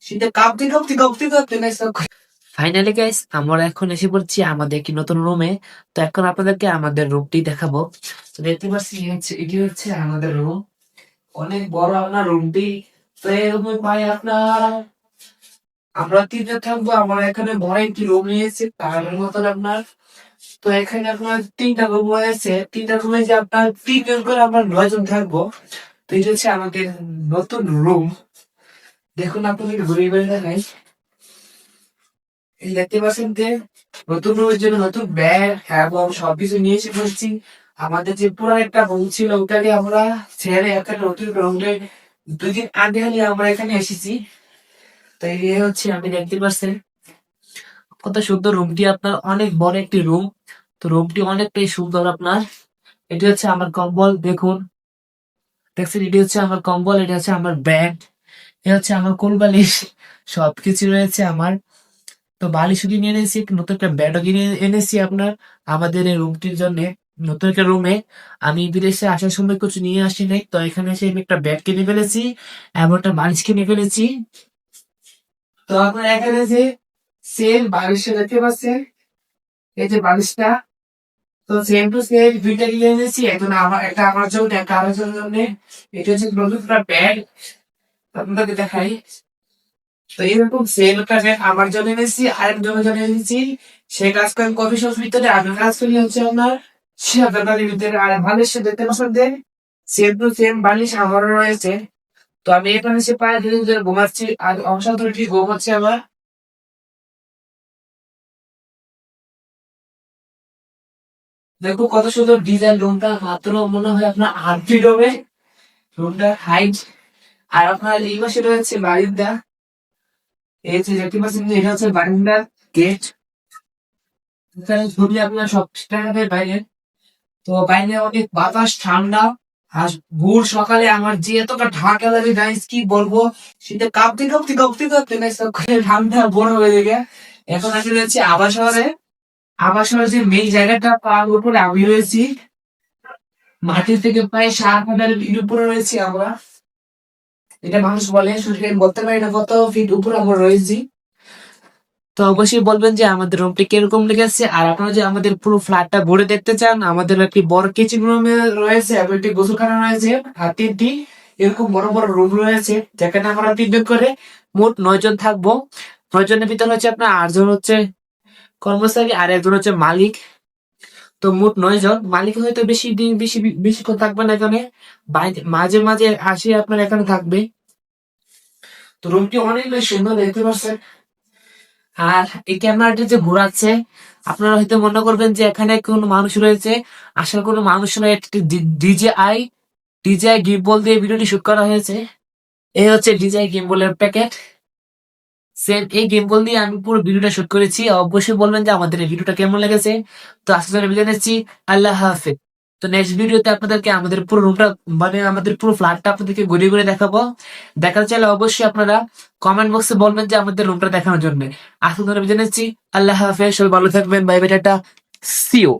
শীতে কাঁপতে না সব। ফাইনালি গাইস, আমরা এখন এসে পড়ছি আমাদের একটি নতুন রুমে। তো এখন আপনাদেরকে আমাদের রুমটি দেখাবো। তো দেখতে পাচ্ছি এটি হচ্ছে আমাদের রুম। অনেক বড় আপনার রুমটি। তো এই রুমে ভাই আপনার আমরা তিনজন থাকবো। আমরা এখানে বড় একটি রুম নিয়েছি তার মতন আপনার। তো এখানে আপনার তিনটা রুম রয়েছে। তিনটা রুমে যে আপনার তিনজন করে আমরা 9 জন থাকবো। তো এটা হচ্ছে আমাদের নতুন রুম। দেখুন আপনাদের ঘুরে ঘুরে দেখাই। এই দেখতে পাচ্ছেন যে নতুন রুমের জন্য নতুন ব্যাগ এবং সবকিছু নিয়ে এসে পড়ছি। আমাদের যে পুরো একটা রুম ছিল ওটাকে আমরা ছেড়ে একটা নতুন রুমে 2 দিন আগে হলে আমরা এখানে এসেছি। তো এই হচ্ছে আমি দেখতে পাচ্ছেন কত সুন্দর রুমটি। আপনার অনেক বড় একটি রুম। তো রুমটি অনেকটাই সুন্দর আপনার। এটি হচ্ছে আমার কম্বল, দেখুন দেখছেন, এটি হচ্ছে আমার কম্বল, এটা হচ্ছে আমার ব্যাগ, এটা হচ্ছে আমার কোল বালিশ, সবকিছু রয়েছে আমার। তো বালিশ কিনে এনেছি, নতুন একটা ব্যাটও কিনে এনেছি আপনার আমাদের এই রুমটির জন্য। নতুন একটা রুমে আমি বিদেশে আসার সময় কিছু নিয়ে আসি নাই, তো এখানে এসে আমি একটা ব্যাট কিনে ফেলেছি এবং একটা বালিশ কিনে ফেলেছি। তো আপনার এখানে যে সেম বালিশটা দেখতে পাচ্ছেন, এই যে বালিশটা, তো সেম টু সেম দুইটা কিনে এনেছি, এখন আমার একটা আমার জন্য একটা আরেকজনের জন্য। এটা হচ্ছে নতুন একটা ব্যাগ, আপনাদেরকে দেখাই। তো এরকম সেম একটা ব্যাগ আমার জন্য এনেছি, আরেকজনের জন্য এনেছি। সে কাজ করেন কফি শপ ভিতরে, আমি কাজ করি হচ্ছে আপনার শিয়াবের ভিতরে। আর বালিশ দেখতে পছন্দের সেম টু সেম বালিশ আমারও রয়েছে। তো আমি এখানে এসে প্রায় 2 দিন ধরে ঘুমাচ্ছি আর অসাধারণ ঠিক ঘুম হচ্ছে আমার। দেখো কত সুন্দর ডিজাইন রুমটা, মাত্র মনে হয় আপনার 8 ফিট হবে রুমটার হাইট। আর আপনার এই পাশে রয়েছে বারিন্দা। এই যে দেখতে পাচ্ছেন যে এটা হচ্ছে বারিন্দার গেট। এখানে ছবি আপনার সব স্ট্যান্ডার্ডের বাইরে। তো বাইরে অনেক বাতাস ঠান্ডা। আর ভোর সকালে আমার যে এতটা ঢাকা লাগে গাইস কি বলবো। শীতে কাঁপতে না সব করে ঠান্ডা বড় হয়ে গেছে। এখন আমি রয়েছি আবাসরে। আবাসরে যে মেইন জায়গাটা পাওয়ার উপরে আমি রয়েছি। মাটি থেকে প্রায় 7 হাজার ফিট উপরে রয়েছি আমরা। এটা মানুষ বলে, সত্যি আমি বলতে পারি না কত ফিট উপরে আমরা রয়েছি। তো অবশ্যই বলবেন যে আমাদের রুমটি কিরকম লেগেছে। আর আপনারা যে আমাদের পুরো ফ্ল্যাটটা ঘুরে দেখতে চান, আমাদের একটি বড় কিচেন রুম রয়েছে এবং একটি গোসলখানা রয়েছে। আর 3টি এরকম বড় বড় রুম রয়েছে, যেখানে আমরা 3 জন করে মোট 9 জন থাকবো। 9 জনের ভিতরে হচ্ছে আপনার 8 জন হচ্ছে কর্মচারী আর একজন হচ্ছে মালিক। তো মোট 9 জন। মালিক হয়তো বেশি দিন বেশিক্ষণ থাকবে না এখানে, মাঝে মাঝে আসি আপনার এখানে থাকবে। তো রুমটি অনেক বেশ সুন্দর দেখতে পাচ্ছেন। আর এই ক্যামেরাটি যে ঘোরাচ্ছে, আপনারা হয়তো মনে করবেন যে এখানে কোন মানুষ রয়েছে। আসলে কোনো মানুষ নয়, একটি ডিজেআই গিম্বল দিয়ে ভিডিওটি শুট করা হয়েছে। এই হচ্ছে ডিজেআই গিম্বলের প্যাকেট। সেম এই গিম্বল দিয়ে আমি পুরো ভিডিওটা শুট করেছি। অবশ্যই বলবেন যে আমাদের এই ভিডিওটা কেমন লেগেছে। তো আজকে জন্য বিদায় নিচ্ছি। আল্লাহ হাফেজ। তো নেক্সট ভিডিওতে আপনাদেরকে আমাদের পুরো রুমটা, মানে আমাদের পুরো ফ্ল্যাটটা আপনাদেরকে ঘুরে ঘুরে দেখাবো। দেখাতে চাইলে অবশ্যই আপনারা কমেন্ট বক্সে বলবেন যে আমাদের রুমটা দেখানোর জন্য। আজকে জন্য বিদায় নিচ্ছি। আল্লাহ হাফেজ, সবাই ভালো থাকবেন। Bye bye, tata, see you.